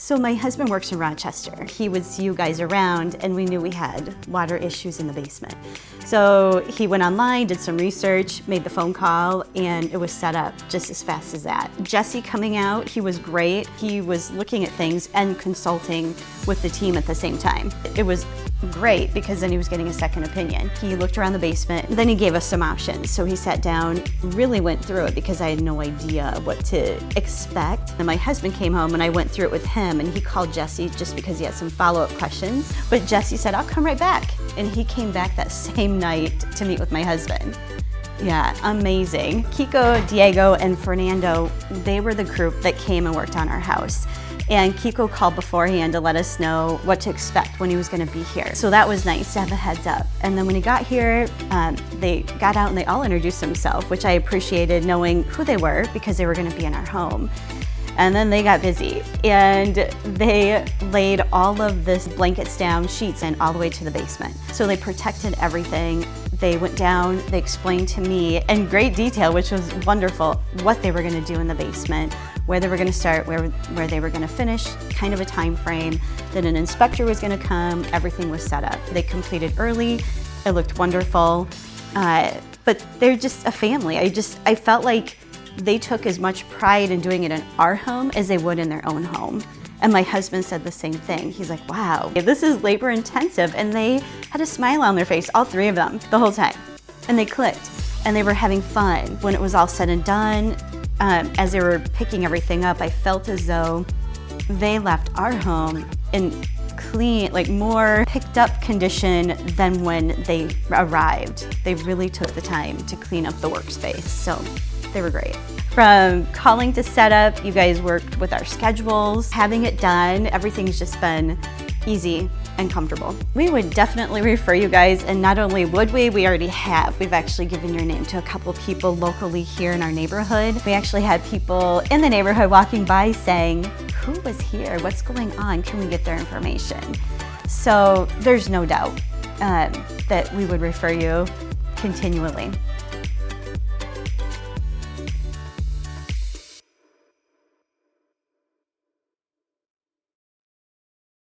So my husband works in Rochester. He would see you guys around, and we knew we had water issues in the basement. So he went online, did some research, made the phone call, and it was set up just as fast as that. Jesse coming out, he was great. He was looking at things and consulting with the team at the same time. It was great because then he was getting a second opinion. He looked around the basement, then he gave us some options. So he sat down, really went through it because I had no idea what to expect. And my husband came home and I went through it with him, and he called Jesse just because he had some follow-up questions. But Jesse said, I'll come right back. And he came back that same night to meet with my husband. Yeah, amazing. Kiko, Diego, and Fernando, they were the group that came and worked on our house. And Kiko called beforehand to let us know what to expect when he was going to be here. So that was nice to have a heads up. And then when he got here, they got out and they all introduced themselves, which I appreciated knowing who they were because they were going to be in our home. And then they got busy and they laid all of this blankets down, sheets in all the way to the basement. So they protected everything. They went down, they explained to me in great detail, which was wonderful, what they were going to do in the basement, where they were going to start, where they were going to finish, kind of a time frame, that an inspector was going to come, everything was set up. They completed early, it looked wonderful, but they're just a family. I felt like they took as much pride in doing it in our home as they would in their own home. And my husband said the same thing. He's like, wow, this is labor intensive. And they had a smile on their face, all three of them, the whole time. And they clicked and they were having fun. When it was all said and done, as they were picking everything up, I felt as though they left our home in clean, like more picked up condition than when they arrived. They really took the time to clean up the workspace. So they were great. From calling to setup, you guys worked with our schedules, having it done. Everything's just been easy and comfortable. We would definitely refer you guys, and not only would we already have. We've actually given your name to a couple people locally here in our neighborhood. We actually had people in the neighborhood walking by saying, who was here? What's going on? Can we get their information? So there's no doubt that we would refer you continually.